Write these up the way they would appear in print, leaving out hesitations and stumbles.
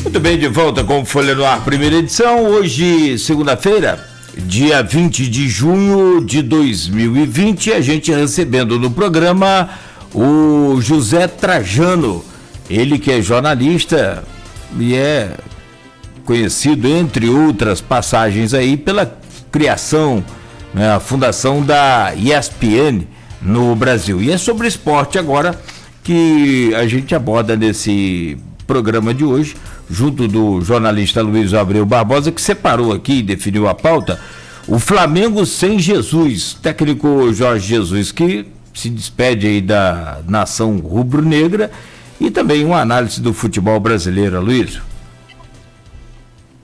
Muito bem, de volta com Folha no Ar, primeira edição. Hoje, segunda-feira, dia 20 de junho de 2020, a gente recebendo no programa o José Trajano, ele que é jornalista e é conhecido, entre outras passagens aí, pela criação, né, a fundação da ESPN no Brasil. E é sobre esporte agora que a gente aborda nesse programa de hoje, junto do jornalista Luiz Abreu Barbosa, que separou aqui e definiu a pauta, o Flamengo sem Jesus, técnico Jorge Jesus, que se despede aí da nação rubro-negra, e também uma análise do futebol brasileiro, Luiz.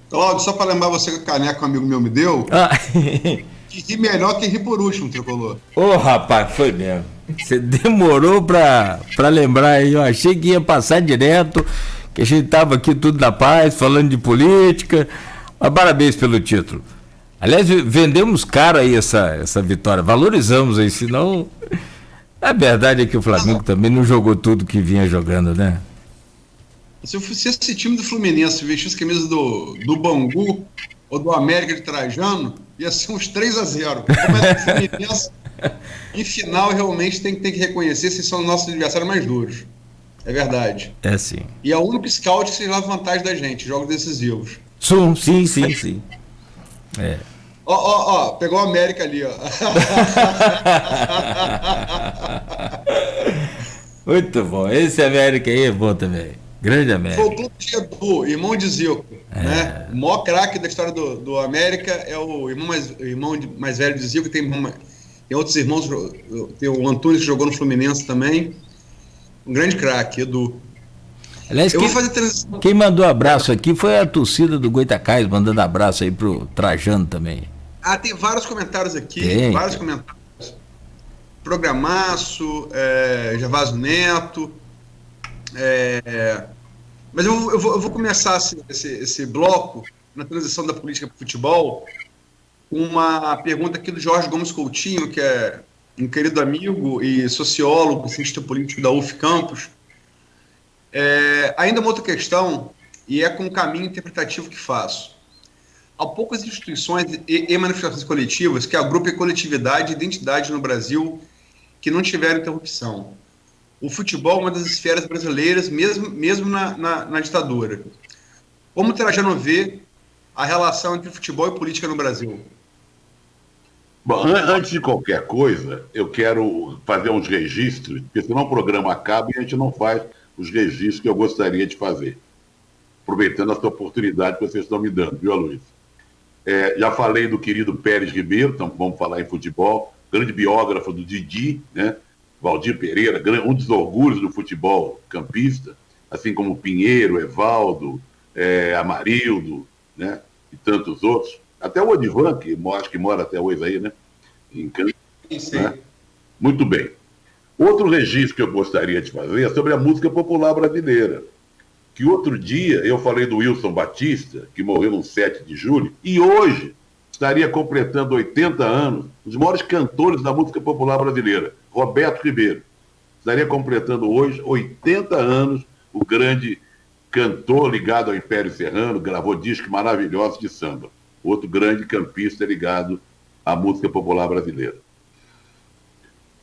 Cláudio, só para lembrar você que o caneco que um amigo meu me deu, que ri melhor que ri por último, Tricolor. Ô, rapaz, foi mesmo. Você demorou pra lembrar aí, eu achei que ia passar direto, que a gente tava aqui tudo na paz, falando de política, mas parabéns pelo título. Aliás, vendemos caro aí essa vitória, valorizamos aí, senão a verdade é que o Flamengo também não jogou tudo que vinha jogando, né? Se esse time do Fluminense vestisse a camisa do Bangu ou do América de Trajano, ia ser uns 3-0. Como é que o Fluminense, em final, realmente tem que reconhecer se são os nossos adversários mais duros. É verdade. É sim. E é o único scout que se leva vantagem da gente, jogos decisivos. Sim. É. Ó, pegou o América ali, ó. Muito bom. Esse América aí é bom também. Grande América. Foi o clube de Edu, irmão de Zico. Né? O maior craque da história do América é o irmão mais velho de Zico. Tem outros irmãos, tem o Antunes que jogou no Fluminense também. Um grande craque, Edu. Aliás, quem mandou abraço aqui foi a torcida do Goitacás, mandando abraço aí pro Trajano também. Tem vários comentários aqui, comentários. Programaço, Gervásio Neto. Mas eu vou começar esse bloco na transição da política para o futebol com uma pergunta aqui do Jorge Gomes Coutinho, que é um querido amigo e sociólogo, cientista político da UF Campus. Ainda uma outra questão, e é com o caminho interpretativo que faço. Há poucas instituições e manifestações coletivas que agrupem coletividade e identidade no Brasil que não tiveram interrupção. O futebol é uma das esferas brasileiras, mesmo na ditadura. Como Trajano vê a relação entre futebol e política no Brasil? Bom, antes de qualquer coisa, eu quero fazer uns registros, porque senão o programa acaba e a gente não faz os registros que eu gostaria de fazer. Aproveitando essa oportunidade que vocês estão me dando, viu, Luiz? Já falei do querido Pérez Ribeiro, então vamos falar em futebol, grande biógrafo do Didi, né? Valdir Pereira, um dos orgulhos do futebol campista, assim como Pinheiro, Evaldo, Amarildo, né? E tantos outros. Até o Odivan, que acho que mora até hoje aí, né? Em Campos. Né? Muito bem. Outro registro que eu gostaria de fazer é sobre a música popular brasileira. Que outro dia eu falei do Wilson Batista, que morreu no 7 de julho, e hoje estaria completando 80 anos, os maiores cantores da música popular brasileira, Roberto Ribeiro. Estaria completando hoje 80 anos, o grande cantor ligado ao Império Serrano, gravou discos maravilhosos de samba. Outro grande campista ligado à música popular brasileira.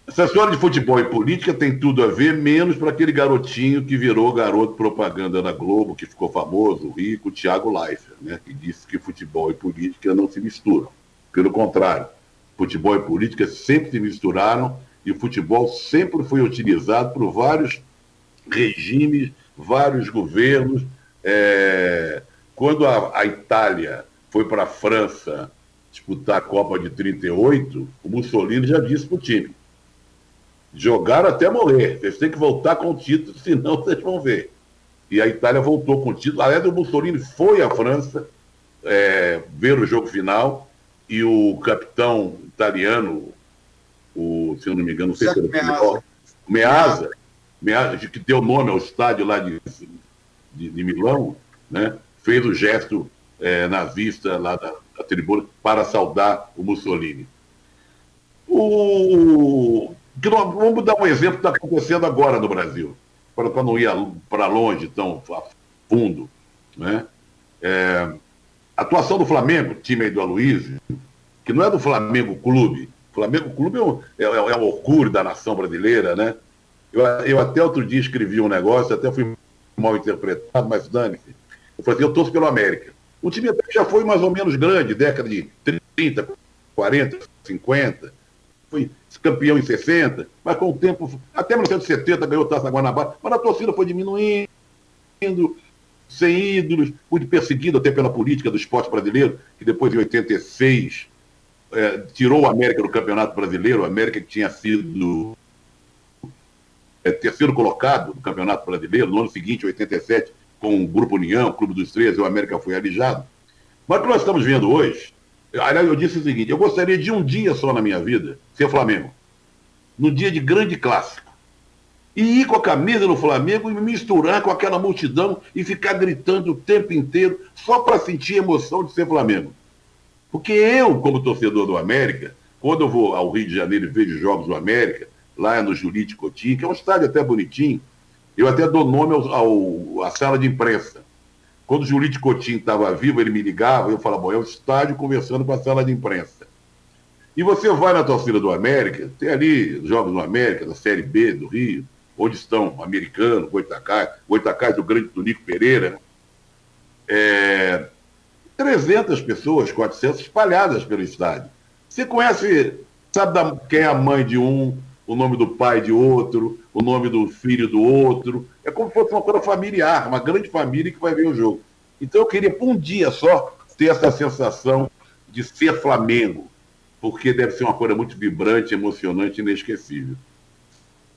Essa história de futebol e política tem tudo a ver, menos para aquele garotinho que virou garoto propaganda da Globo, que ficou famoso, o rico, Thiago Leifert, né, que disse que futebol e política não se misturam. Pelo contrário, futebol e política sempre se misturaram e o futebol sempre foi utilizado por vários regimes, vários governos. Quando a Itália foi para a França disputar a Copa de 38, o Mussolini já disse para o time: jogaram até morrer, vocês têm que voltar com o título, senão vocês vão ver. E a Itália voltou com o título. Aliás, o Mussolini foi à França ver o jogo final, e o capitão italiano, se eu não me engano, não sei se era o Meazza, que deu nome ao estádio lá de Milão, né, fez o gesto nazista lá da tribuna para saudar o Mussolini. Vamos dar um exemplo que está acontecendo agora no Brasil, para não ir para longe tão a fundo. né? A atuação do Flamengo, time aí do Aloysio, que não é do Flamengo Clube. O Flamengo Clube é o orgulho da nação brasileira, né? Eu até outro dia escrevi um negócio, até fui mal interpretado, mas dane-se. Eu falei assim, eu torço pelo América. Um time até que já foi mais ou menos grande, década de 30, 40, 50. Foi campeão em 60, mas com o tempo, até 1970 ganhou Taça Guanabara, mas a torcida foi diminuindo, sem ídolos, muito perseguido até pela política do esporte brasileiro, que depois, em 86, tirou o América do Campeonato Brasileiro, o América que tinha sido terceiro colocado no Campeonato Brasileiro, no ano seguinte, 87, com o Grupo União, o Clube dos 13, o América foi alijado. Mas o que nós estamos vendo hoje, aliás, eu disse o seguinte, eu gostaria de um dia só na minha vida ser Flamengo, no dia de grande clássico, e ir com a camisa do Flamengo e me misturar com aquela multidão e ficar gritando o tempo inteiro só para sentir a emoção de ser Flamengo. Porque eu, como torcedor do América, quando eu vou ao Rio de Janeiro e vejo jogos do América, lá no Julite Coutinho, que é um estádio até bonitinho, eu até dou nome à sala de imprensa. Quando o Julite Coutinho estava vivo, ele me ligava, eu falava, bom, é o estádio conversando com a sala de imprensa. E você vai na torcida do América, tem ali jogos do América, da Série B do Rio, onde estão o Americano, Goitacás do grande Tonico Pereira, 300 pessoas, 400, espalhadas pelo estádio. Você conhece, sabe quem é a mãe de um, o nome do pai de outro, o nome do filho do outro. É como se fosse uma coisa familiar, uma grande família que vai ver o jogo. Então eu queria, por um dia só, ter essa sensação de ser Flamengo, porque deve ser uma coisa muito vibrante, emocionante e inesquecível.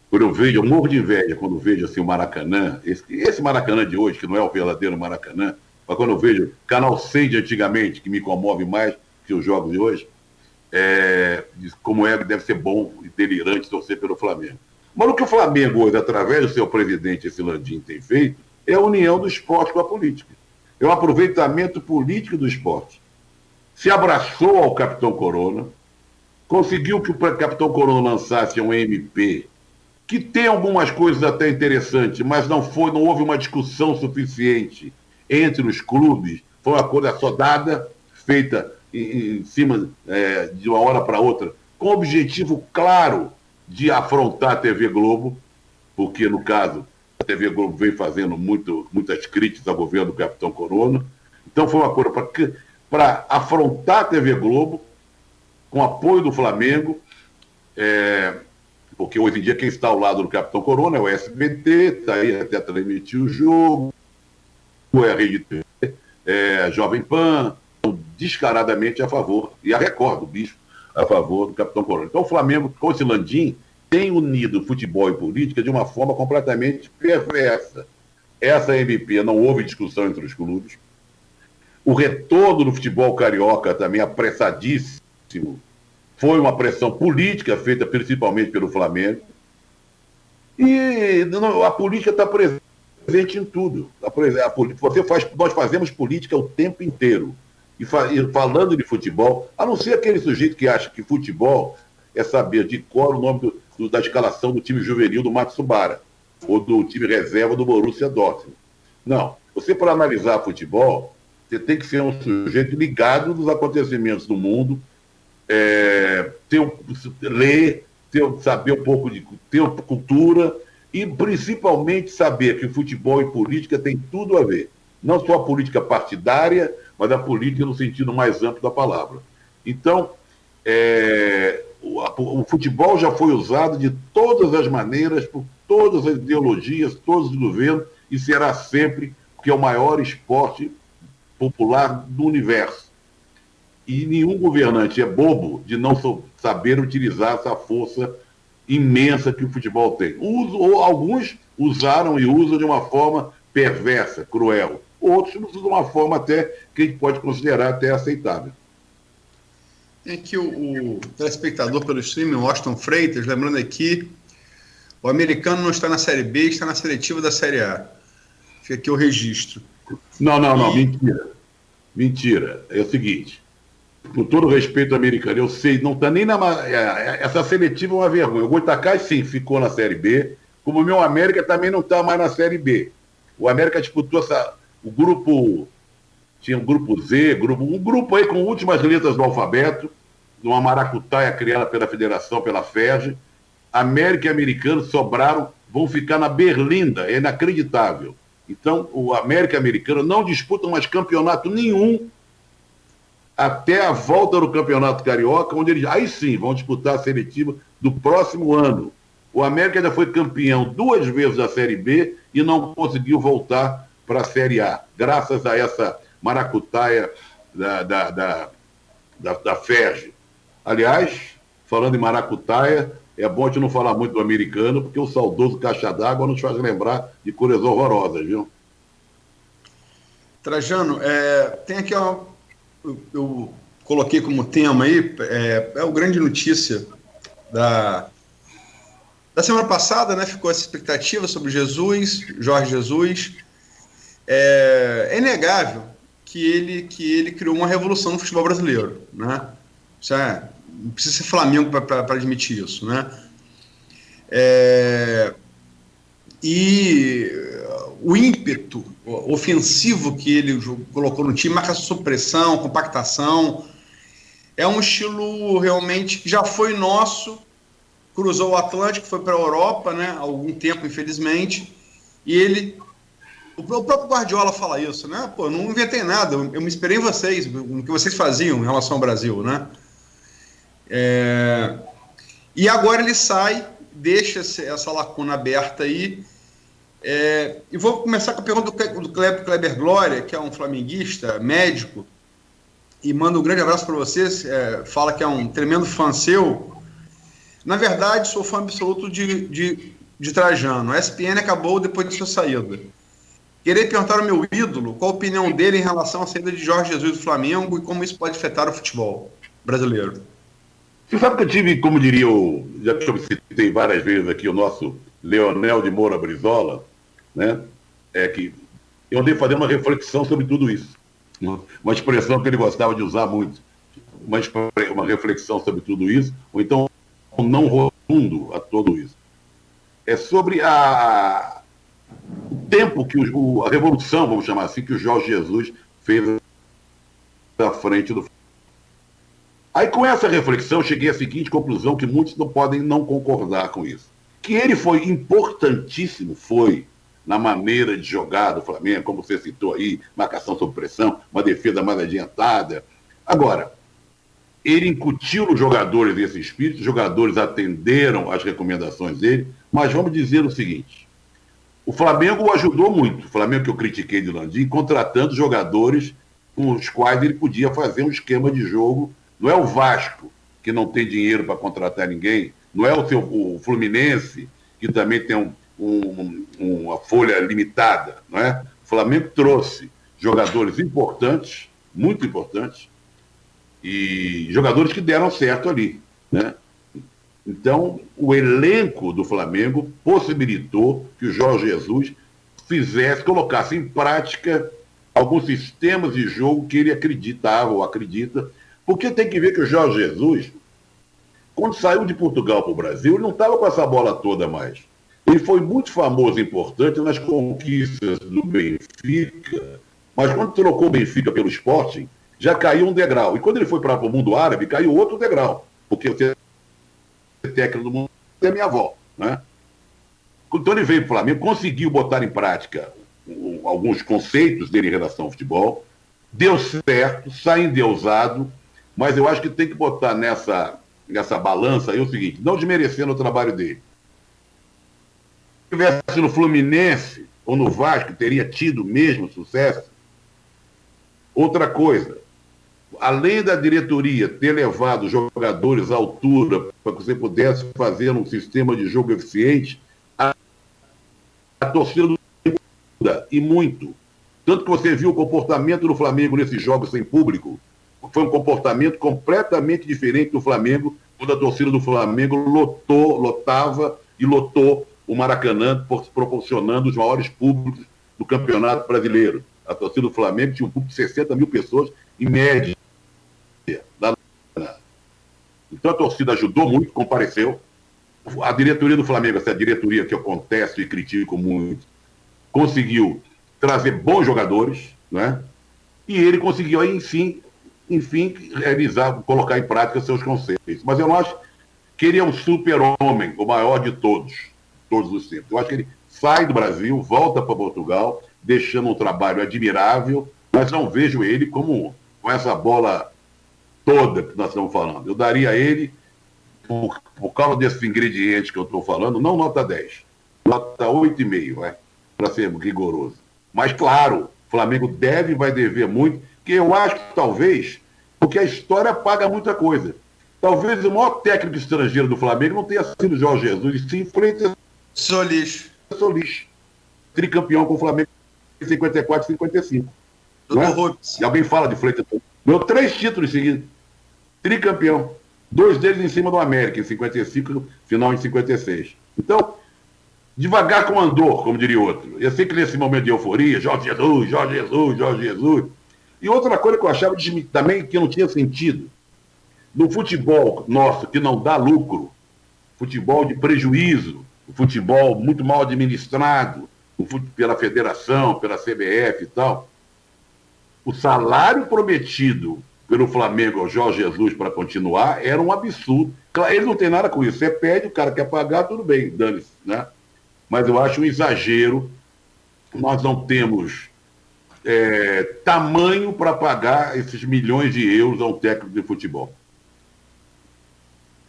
Quando eu vejo, eu morro de inveja quando vejo assim, o Maracanã, esse Maracanã de hoje, que não é o verdadeiro Maracanã, mas quando eu vejo Canal 6 de antigamente, que me comove mais que os jogos de hoje, como deve ser bom e delirante torcer pelo Flamengo. Mas o que o Flamengo hoje, através do seu presidente, esse Landim, tem feito, é a união do esporte com a política. É o aproveitamento político do esporte. Se abraçou ao Capitão Corona, conseguiu que o Capitão Corona lançasse um MP, que tem algumas coisas até interessantes, mas não houve uma discussão suficiente entre os clubes, foi uma coisa só dada, feita em cima de uma hora para outra, com o objetivo claro de afrontar a TV Globo, porque, no caso, a TV Globo veio fazendo muitas críticas ao governo do Capitão Corona. Então foi uma coisa para afrontar a TV Globo, com apoio do Flamengo, porque hoje em dia quem está ao lado do Capitão Corona é o SBT, está aí até transmitir o jogo, é a Rede TV, a Jovem Pan, descaradamente a favor, e a Record, o Bispo, a favor do Capitão Corona. Então o Flamengo, com esse Landim, tem unido futebol e política de uma forma completamente perversa. Essa MP não houve discussão entre os clubes. O retorno do futebol carioca também apressadíssimo. Foi uma pressão política feita principalmente pelo Flamengo. E a política está presente em tudo. Nós fazemos política o tempo inteiro. E falando de futebol, a não ser aquele sujeito que acha que futebol é saber de cor o nome da escalação do time juvenil do Matsubara, ou do time reserva do Borussia Dortmund. Não. Você, para analisar futebol, você tem que ser um sujeito ligado nos acontecimentos do mundo, ler, saber um pouco ter cultura e, principalmente, saber que futebol e política tem tudo a ver. Não só a política partidária, mas a política no sentido mais amplo da palavra. Então, o futebol já foi usado de todas as maneiras, por todas as ideologias, todos os governos, e será sempre, porque é o maior esporte popular do universo. E nenhum governante é bobo de não saber utilizar essa força imensa que o futebol tem. Alguns usaram e usam de uma forma perversa, cruel. Outros usam de uma forma até que a gente pode considerar até aceitável. Tem aqui o telespectador pelo streaming, Washington Freitas, lembrando aqui, o americano não está na Série B, está na seletiva da Série A. Fica aqui o registro. Não, mentira. É o seguinte, com todo respeito ao americano, eu sei, não está nem essa seletiva é uma vergonha. O Goitacás, sim, ficou na Série B, como o meu América também não está mais na Série B. O América disputou o grupo, tinha um grupo Z, um grupo aí com últimas letras do alfabeto, de uma maracutaia criada pela federação, pela FERJ. América e Americano sobraram, vão ficar na berlinda, é inacreditável. Então, o América e Americano não disputam mais campeonato nenhum até a volta do Campeonato Carioca, onde eles, aí sim, vão disputar a seletiva do próximo ano. O América já foi campeão 2 vezes da Série B e não conseguiu voltar para a Série A, graças a essa maracutaia da FERJ. Aliás, falando em maracutaia, é bom a gente não falar muito do americano, porque o saudoso caixa d'água nos faz lembrar de coisas horrorosas, viu? Trajano, tem aqui, eu coloquei como tema aí, o grande notícia da semana passada, né? Ficou essa expectativa sobre Jorge Jesus. É inegável que ele criou uma revolução no futebol brasileiro, né? Isso não precisa ser Flamengo para admitir isso, né? E o ímpeto ofensivo que ele colocou no time, marcação sob pressão, compactação, é um estilo realmente que já foi nosso, cruzou o Atlântico, foi para a Europa, né? Há algum tempo, infelizmente, e o próprio Guardiola fala isso, né? Pô, não inventei nada, eu me inspirei em vocês, no que vocês faziam em relação ao Brasil, né? E agora ele sai, deixa essa lacuna aberta aí. E vou começar com a pergunta do Kleber Glória, que é um flamenguista, médico, e manda um grande abraço para vocês. Fala que é um tremendo fã seu. Na verdade, sou fã absoluto de Trajano. A ESPN acabou depois de sua saída. Queria perguntar ao meu ídolo qual a opinião dele em relação à saída de Jorge Jesus do Flamengo e como isso pode afetar o futebol brasileiro. Você sabe que eu tive, como diria já que eu citei várias vezes aqui, o nosso Leonel de Moura Brizola, né? Que eu andei fazendo uma reflexão sobre tudo isso. Uma expressão que ele gostava de usar muito. Uma reflexão sobre tudo isso, ou então um não rotundo a tudo isso. É sobre o tempo que a revolução, vamos chamar assim, que o Jorge Jesus fez à frente do. Aí, com essa reflexão, eu cheguei à seguinte conclusão, que muitos não podem não concordar com isso. Que ele foi importantíssimo, na maneira de jogar do Flamengo, como você citou aí, marcação sob pressão, uma defesa mais adiantada. Agora, ele incutiu nos jogadores esse espírito, os jogadores atenderam às recomendações dele, mas vamos dizer o seguinte, o Flamengo o ajudou muito, o Flamengo que eu critiquei de Landim, contratando jogadores com os quais ele podia fazer um esquema de jogo. Não é o Vasco, que não tem dinheiro para contratar ninguém, não é o Fluminense, que também tem uma folha limitada, não é? O Flamengo trouxe jogadores importantes, muito importantes, e jogadores que deram certo ali, né? Então, o elenco do Flamengo possibilitou que o Jorge Jesus colocasse em prática alguns sistemas de jogo que ele acreditava ou acredita. Porque tem que ver que o Jorge Jesus, quando saiu de Portugal para o Brasil, ele não estava com essa bola toda mais. Ele foi muito famoso e importante nas conquistas do Benfica, mas quando trocou o Benfica pelo Sporting, já caiu um degrau. E quando ele foi para o mundo árabe, caiu outro degrau. Porque o técnico do mundo é minha avó, né? Então ele veio para o Flamengo, conseguiu botar em prática alguns conceitos dele em relação ao futebol, deu certo, sai endeusado, mas eu acho que tem que botar nessa balança aí o seguinte, não desmerecendo o trabalho dele. Se tivesse no Fluminense ou no Vasco, teria tido mesmo sucesso. Outra coisa, além da diretoria ter levado os jogadores à altura para que você pudesse fazer um sistema de jogo eficiente, a torcida muda, e muito. Tanto que você viu o comportamento do Flamengo nesses jogos sem público, foi um comportamento completamente diferente do Flamengo, quando a torcida do Flamengo lotava o Maracanã, proporcionando os maiores públicos do Campeonato Brasileiro. A torcida do Flamengo tinha um público de 60 mil pessoas, em média. Então a torcida ajudou muito, compareceu. A diretoria do Flamengo, essa diretoria que eu contesto e critico muito, conseguiu trazer bons jogadores, né? E ele conseguiu aí, enfim, realizar, colocar em prática seus conceitos. Mas eu não acho que ele é um super-homem, o maior de todos os tempos. Eu acho que ele sai do Brasil, volta para Portugal, deixando um trabalho admirável, mas não vejo ele como com essa bola toda que nós estamos falando. Eu daria a ele, por causa desses ingredientes que eu estou falando, não nota 10, nota 8,5, para ser rigoroso. Mas, claro, o Flamengo vai dever muito, que eu acho que talvez, porque a história paga muita coisa. Talvez o maior técnico estrangeiro do Flamengo não tenha sido o Jorge Jesus, e sim Freitas Solis, tricampeão com o Flamengo em 54 e 55. E alguém fala de Freitas Solis. Ganhou 3 títulos seguidos. Tricampeão. 2 deles em cima do América, em 55, final em 56. Então, devagar com andor, como diria outro. Eu sei que nesse momento de euforia, Jorge Jesus. E outra coisa que eu achava também que não tinha sentido. No futebol nosso, que não dá lucro, futebol de prejuízo, futebol muito mal administrado, pela federação, pela CBF e tal, o salário prometido pelo Flamengo ao Jorge Jesus para continuar era um absurdo. Claro, ele não tem nada com isso. Você pede, o cara quer pagar, tudo bem, dane-se, né? Mas eu acho um exagero. Nós não temos tamanho para pagar esses milhões de euros a um técnico de futebol.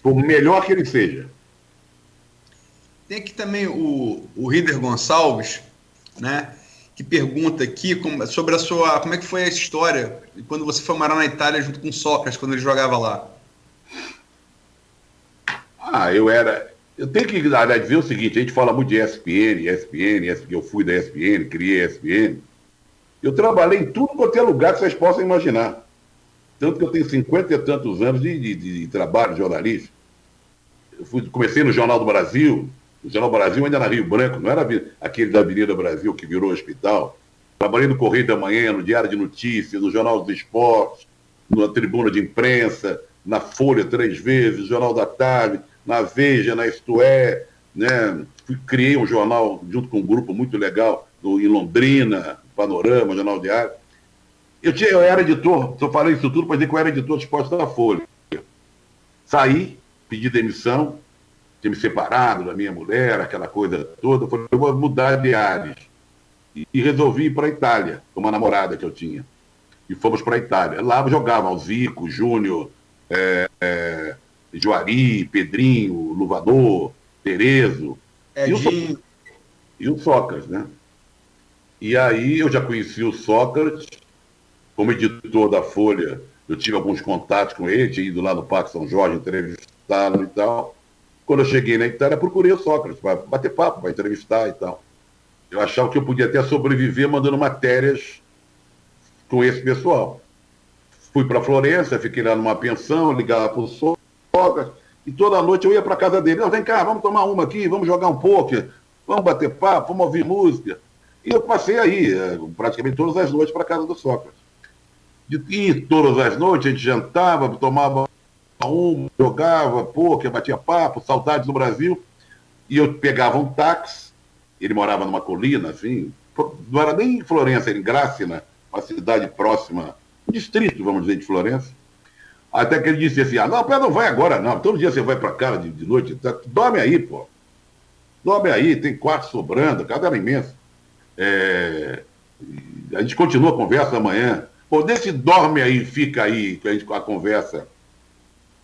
Por melhor que ele seja. Tem aqui também o Rider Gonçalves, né, que pergunta aqui sobre como é que foi a história quando você foi morar na Itália junto com o Sócrates, quando ele jogava lá. Eu tenho que dizer o seguinte, a gente fala muito de ESPN, eu fui da ESPN, criei a ESPN. Eu trabalhei em tudo quanto é lugar que vocês possam imaginar. Tanto que eu tenho 50 e tantos anos de trabalho jornalístico. Comecei no Jornal do Brasil. O Jornal do Brasil ainda era Rio Branco, não era aquele da Avenida Brasil que virou hospital. Trabalhei no Correio da Manhã, no Diário de Notícias, no Jornal dos Esportes, na Tribuna de Imprensa, na Folha 3 vezes, no Jornal da Tarde, na Veja, na Isto É, né? Criei um jornal junto com um grupo muito legal em Londrina, Panorama, Jornal Diário. Eu era editor, só falei isso tudo para dizer que eu era editor de esportes da Folha. Saí, pedi demissão, tinha me separado da minha mulher, aquela coisa toda. Eu falei, eu vou mudar de áreas. E resolvi ir para a Itália, com uma namorada que eu tinha. E fomos para a Itália. Lá jogavam Zico, Júnior, Juari, Pedrinho, Luvador, Terezo. E o Sócrates, né? E aí eu já conheci o Sócrates, como editor da Folha, eu tive alguns contatos com ele, tinha ido lá no Parque São Jorge entrevistá-lo e tal. Quando eu cheguei na Itália, procurei o Sócrates para bater papo, para entrevistar e tal. Eu achava que eu podia até sobreviver mandando matérias com esse pessoal. Fui para Florença, fiquei lá numa pensão, ligava para o Sócrates, e toda noite eu ia para a casa dele. Vem cá, vamos tomar uma aqui, vamos jogar um poker, vamos bater papo, vamos ouvir música. E eu passei aí, praticamente todas as noites, para a casa do Sócrates. E todas as noites a gente jantava, tomava jogava poker, batia papo, saudades do Brasil. E eu pegava um táxi, ele morava numa colina, assim, não era nem em Florença, era em Grácina, uma cidade próxima, um distrito, vamos dizer, de Florença. Até que ele disse assim, não vai agora não, todo dia você vai para casa de noite, dorme aí, pô. Dorme aí, tem quarto sobrando, a casa era imensa. A gente continua a conversa amanhã. Pô, desse dorme aí, fica aí, que a conversa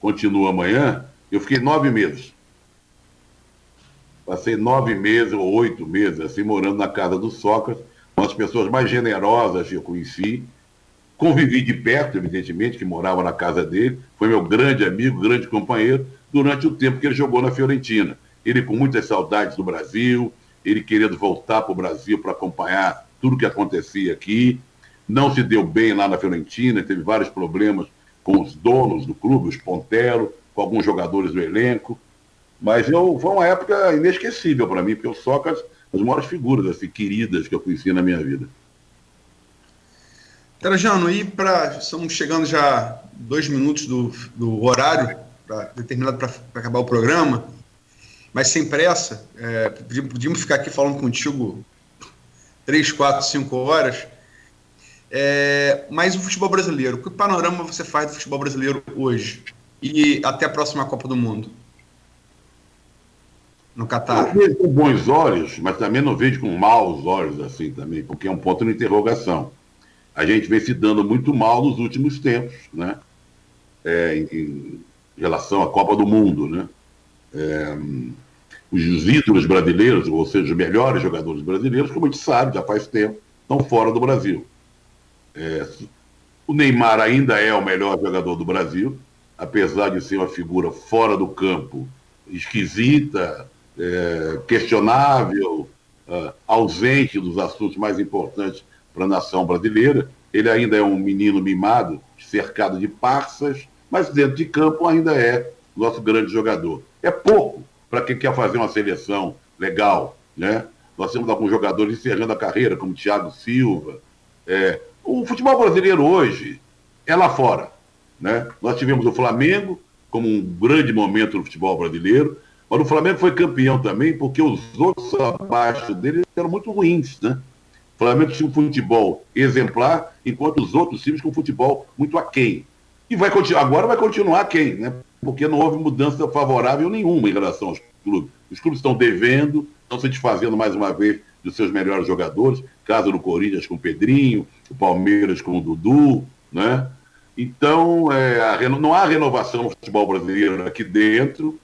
continua amanhã, eu fiquei 9 meses. Passei 9 meses ou 8 meses, assim, morando na casa do Sócrates, uma das pessoas mais generosas que eu conheci. Convivi de perto, evidentemente, que morava na casa dele, foi meu grande amigo, grande companheiro, durante o tempo que ele jogou na Fiorentina. Ele com muitas saudades do Brasil, ele querendo voltar para o Brasil para acompanhar tudo que acontecia aqui. Não se deu bem lá na Fiorentina, teve vários problemas com os donos do clube, os Pontello, com alguns jogadores do elenco. Mas foi uma época inesquecível para mim, porque o Sócrates, as maiores figuras assim, queridas que eu conheci na minha vida. Trajano, estamos chegando já 2 minutos do horário determinado para acabar o programa, mas sem pressa. Podíamos ficar aqui falando contigo 3, 4, 5 horas. Mas o futebol brasileiro, que panorama você faz do futebol brasileiro hoje? E até a próxima Copa do Mundo? No Catar. Eu vejo com bons olhos, mas também não vejo com maus olhos assim também, porque é um ponto de interrogação. A gente vem se dando muito mal nos últimos tempos, né? Em relação à Copa do Mundo, né? Os ídolos brasileiros, ou seja, os melhores jogadores brasileiros, como a gente sabe, já faz tempo, estão fora do Brasil. O Neymar ainda é o melhor jogador do Brasil, apesar de ser uma figura fora do campo, esquisita, questionável, ausente dos assuntos mais importantes para a nação brasileira. Ele ainda é um menino mimado, cercado de parças, mas dentro de campo ainda é nosso grande jogador. É pouco para quem quer fazer uma seleção legal, né? Nós temos alguns jogadores encerrando a carreira, como Thiago Silva. O futebol brasileiro hoje é lá fora, né? Nós tivemos o Flamengo como um grande momento no futebol brasileiro, mas o Flamengo foi campeão também porque os outros abaixo dele eram muito ruins, né? O Flamengo tinha um futebol exemplar, enquanto os outros times com futebol muito aquém. E agora vai continuar aquém, né? Porque não houve mudança favorável nenhuma em relação aos clubes. Os clubes estão devendo, estão se desfazendo mais uma vez dos seus melhores jogadores, caso do Corinthians com o Pedrinho, o Palmeiras com o Dudu, né? Então, não há renovação no futebol brasileiro aqui dentro,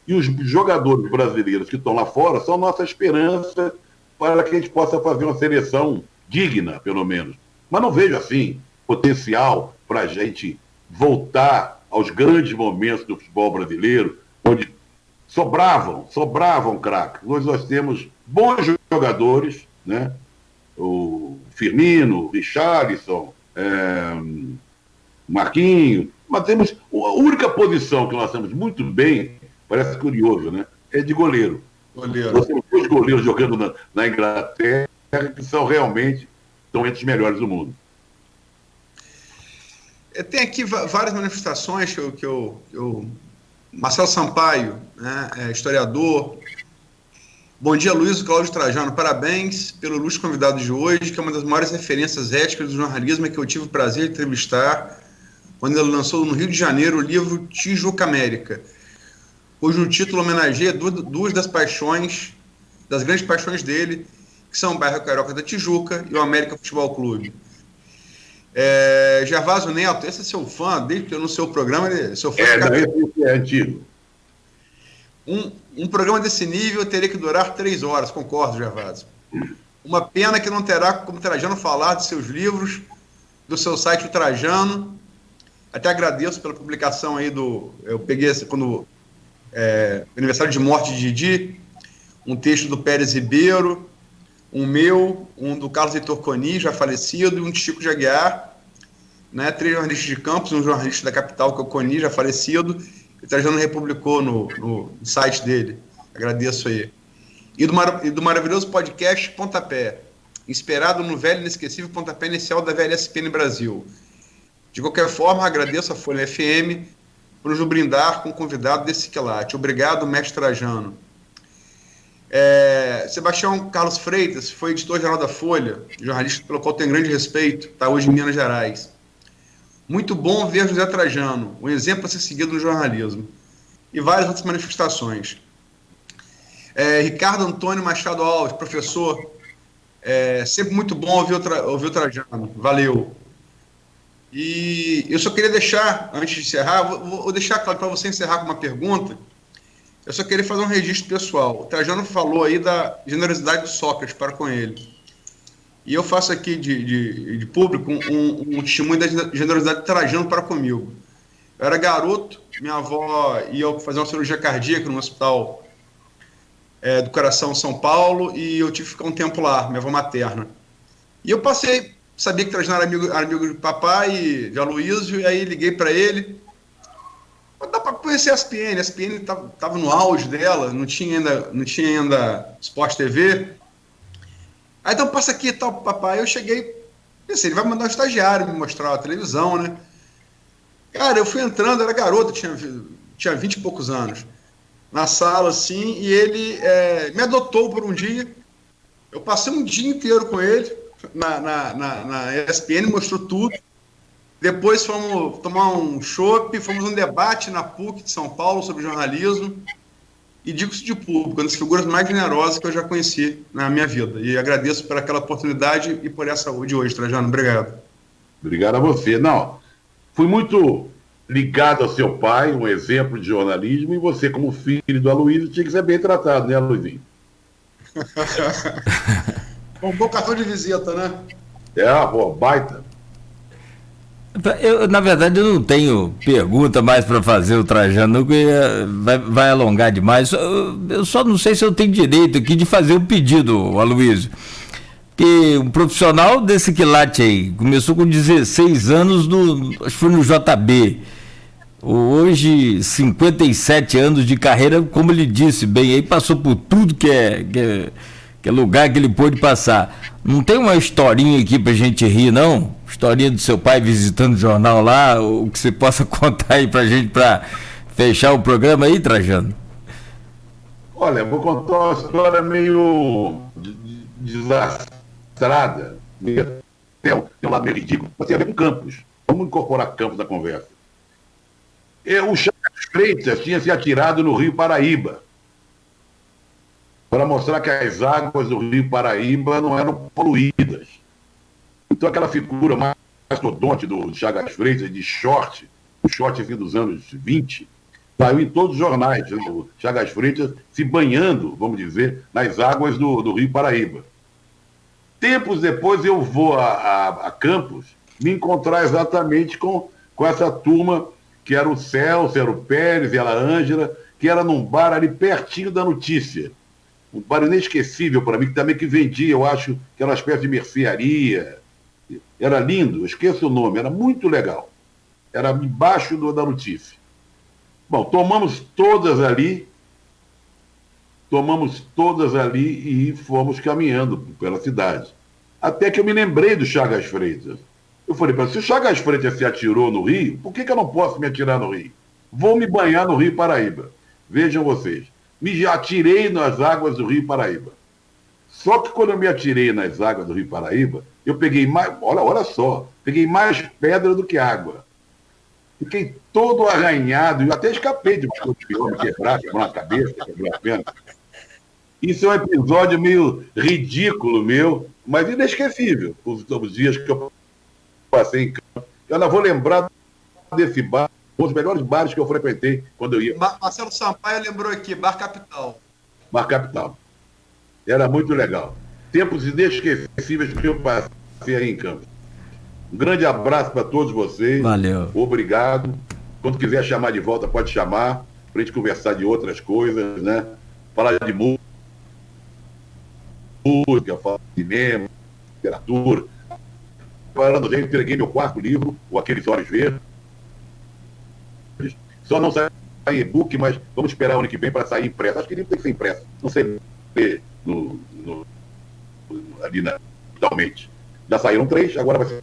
e os jogadores brasileiros que estão lá fora são nossa esperança para que a gente possa fazer uma seleção digna, pelo menos. Mas não vejo, assim, potencial para a gente voltar aos grandes momentos do futebol brasileiro, onde sobravam craques. Nós temos bons jogadores, né? O Firmino, o Richarlison, Marquinhos, mas temos a única posição que nós temos muito bem, parece curioso, né? É de goleiro. Nós temos 2 goleiros jogando na Inglaterra que estão entre os melhores do mundo. Tem aqui várias manifestações que eu Marcelo Sampaio, né, historiador. Bom dia, Luiz Cláudio Trajano. Parabéns pelo ilustre convidado de hoje, que é uma das maiores referências éticas do jornalismo que eu tive o prazer de entrevistar quando ele lançou no Rio de Janeiro o livro Tijuca América, cujo título homenageia duas das grandes paixões dele, que são o bairro Carioca da Tijuca e o América Futebol Clube. Gervásio Neto, esse é seu fã, desde que eu não sei o programa, ele é seu fã. Esse é antigo. Um programa desse nível teria que durar 3 horas, concordo, Gervásio. Uma pena que não terá como Trajano falar de seus livros, do seu site O Trajano. Até agradeço pela publicação aí eu peguei quando aniversário de morte de Didi, um texto do Pérez Ribeiro, um do Carlos Heitor Coni, já falecido, e um de Chico de Aguiar, né? 3 jornalistas de Campos, um jornalista da capital, que é o Coni, já falecido, e Trajano republicou no site dele. Agradeço aí. E do maravilhoso podcast Pontapé, inspirado no velho e inesquecível pontapé inicial da velha SPN Brasil. De qualquer forma, agradeço a Folha FM por nos brindar com o convidado desse quilate. Obrigado, mestre Trajano. Sebastião Carlos Freitas foi editor-geral da Folha, jornalista pelo qual tenho grande respeito, está hoje em Minas Gerais. Muito bom ver José Trajano, um exemplo a ser seguido no jornalismo. E várias outras manifestações. Ricardo Antônio Machado Alves, professor, sempre muito bom ouvir o Trajano. Valeu. E eu só queria deixar, antes de encerrar, vou deixar claro para você encerrar com uma pergunta. Eu só queria fazer um registro pessoal. O Trajano falou aí da generosidade do Sócrates para com ele. E eu faço aqui de público um testemunho da generosidade do Trajano para comigo. Eu era garoto, minha avó ia fazer uma cirurgia cardíaca no hospital do Coração São Paulo, e eu tive que ficar um tempo lá, minha avó materna. E eu sabia que Trajano era amigo de papai e de Aloysio, e aí liguei para ele. Dá para conhecer a SPN. A SPN estava no auge dela, não tinha ainda Sport TV. Aí então passa aqui e tal, papai. Eu cheguei, pensei, ele vai mandar um estagiário me mostrar a televisão, né? Cara, eu fui entrando, era garoto, tinha 20 e poucos anos, na sala assim, e ele me adotou por um dia, Eu passei um dia inteiro com ele na ESPN, mostrou tudo. Depois fomos tomar um chopp, fomos um debate na PUC de São Paulo sobre jornalismo. E digo-se de público, uma das figuras mais generosas que eu já conheci na minha vida. E agradeço por aquela oportunidade e por essa de hoje, Trajano. Obrigado. Obrigado a você. Não, fui muito ligado ao seu pai, um exemplo de jornalismo, e você, como filho do Aloysio, tinha que ser bem tratado, né, Aloysinho? Um bom cartão de visita, né? Pô, baita. Na verdade, eu não tenho pergunta mais para fazer o Trajano, que vai alongar demais. Eu só não sei se eu tenho direito aqui de fazer um pedido, Aloysio. Que um profissional desse quilate aí, começou com 16 anos, acho que foi no JB. Hoje, 57 anos de carreira, como ele disse bem, aí passou por tudo que é lugar que ele pôde passar. Não tem uma historinha aqui pra gente rir, não? Historinha do seu pai visitando o jornal lá, o que você possa contar aí pra gente pra fechar o programa aí, Trajano? Olha, vou contar uma história meio desastrada. Tem um lado meio ridículo, mas tem a ver com Campos. Vamos incorporar Campos na conversa. O Chagas Freitas tinha se atirado no Rio Paraíba para mostrar que as águas do Rio Paraíba não eram poluídas. Então aquela figura mais mastodonte do Chagas Freitas, de short, o shortzinho dos anos 20, saiu em todos os jornais, o Chagas Freitas se banhando, vamos dizer, nas águas do Rio Paraíba. Tempos depois eu vou a Campos me encontrar exatamente com essa turma, que era o Celso, era o Pérez, era a Ângela, que era num bar ali pertinho da Notícia. Um bar inesquecível para mim, que também que vendia, eu acho, que era uma espécie de mercearia. Era lindo, eu esqueço o nome, era muito legal. Era embaixo da Notícia. Bom, tomamos todas ali e fomos caminhando pela cidade. Até que eu me lembrei do Chagas Freitas. Eu falei, se o Chagas Freitas se atirou no Rio, por que eu não posso me atirar no Rio? Vou me banhar no Rio Paraíba. Vejam vocês. Me atirei nas águas do Rio Paraíba. Só que quando eu me atirei nas águas do Rio Paraíba, eu peguei mais, olha só, peguei mais pedra do que água. Fiquei todo arranhado, e até escapei de um escorpião, me quebrar a cabeça, quebrar a perna. Isso é um episódio meio ridículo meu, mas inesquecível. Os dias que eu passei em Campos. Eu ainda vou lembrar desse bar, um dos melhores bares que eu frequentei quando eu ia. Marcelo Sampaio lembrou aqui, Bar Capital. Bar Capital. Era muito legal. Tempos inesquecíveis que eu passei aí em Campos. Um grande abraço para todos vocês. Valeu. Obrigado. Quando quiser chamar de volta, pode chamar, para a gente conversar de outras coisas, né? Falar de música, falar de cinema, literatura. Falando, já entreguei meu quarto livro, o Aqueles Olhos Verdes. Só não sai em e-book, mas vamos esperar o ano que vem para sair impresso. Acho que ele tem que ser impresso. Não sei ali digitalmente. Já saíram 3, agora vai ser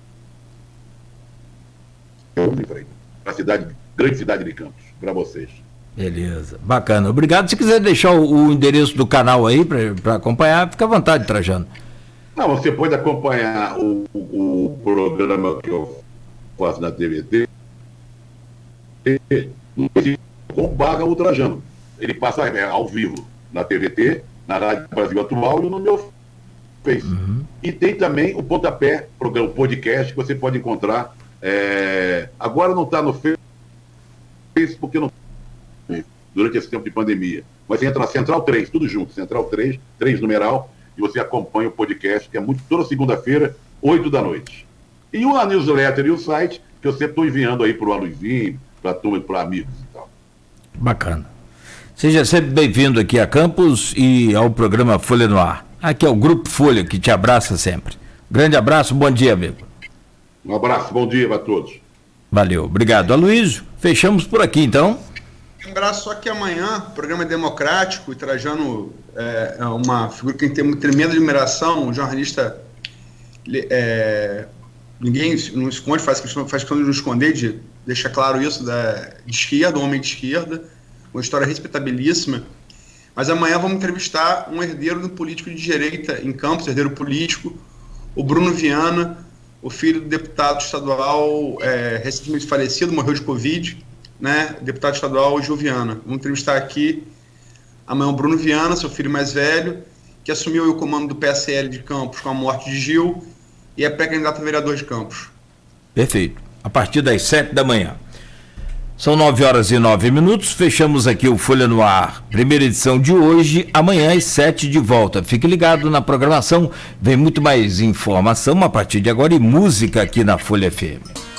para a grande cidade de Campos, para vocês. Beleza, bacana. Obrigado. Se quiser deixar o endereço do canal aí para acompanhar, fica à vontade, Trajano. Não, você pode acompanhar o programa que eu faço na TVT com o Trajano. Ele passa ao vivo na TVT, na Rádio Brasil Atual e no meu Face. Uhum. E tem também o Pontapé, o podcast que você pode encontrar. Agora não está no Face porque não durante esse tempo de pandemia. Mas você entra na Central 3, tudo junto, Central 3 numeral, e você acompanha o podcast, que é toda segunda-feira, 8 da noite. E a newsletter e o site, que eu sempre estou enviando aí para o Aloysinho, para a turma, para amigos e tal. Bacana. Seja sempre bem-vindo aqui a Campos e ao programa Folha no Ar. Aqui é o Grupo Folha, que te abraça sempre. Grande abraço, bom dia, amigo. Um abraço, bom dia para todos. Valeu, obrigado. Aloysio, fechamos por aqui, então. Lembrar só que amanhã, programa democrático, e Trajano é uma figura que tem uma tremenda admiração, um jornalista, ninguém não esconde, faz questão de não esconder, deixa claro isso, de esquerda, um homem de esquerda, uma história respeitabilíssima, Mas amanhã vamos entrevistar um herdeiro do político de direita em Campos, herdeiro político, o Bruno Viana, o filho do deputado estadual recentemente falecido, morreu de Covid, né? Deputado estadual Gil Viana. Vamos entrevistar aqui amanhã o Bruno Viana, seu filho mais velho, que assumiu o comando do PSL de Campos com a morte de Gil e é pré-candidato a vereador de Campos. Perfeito. A partir das 7 da manhã. São 9h09. Fechamos aqui o Folha no Ar, primeira edição de hoje. Amanhã às 7 de volta. Fique ligado na programação. Vem muito mais informação a partir de agora e música aqui na Folha FM.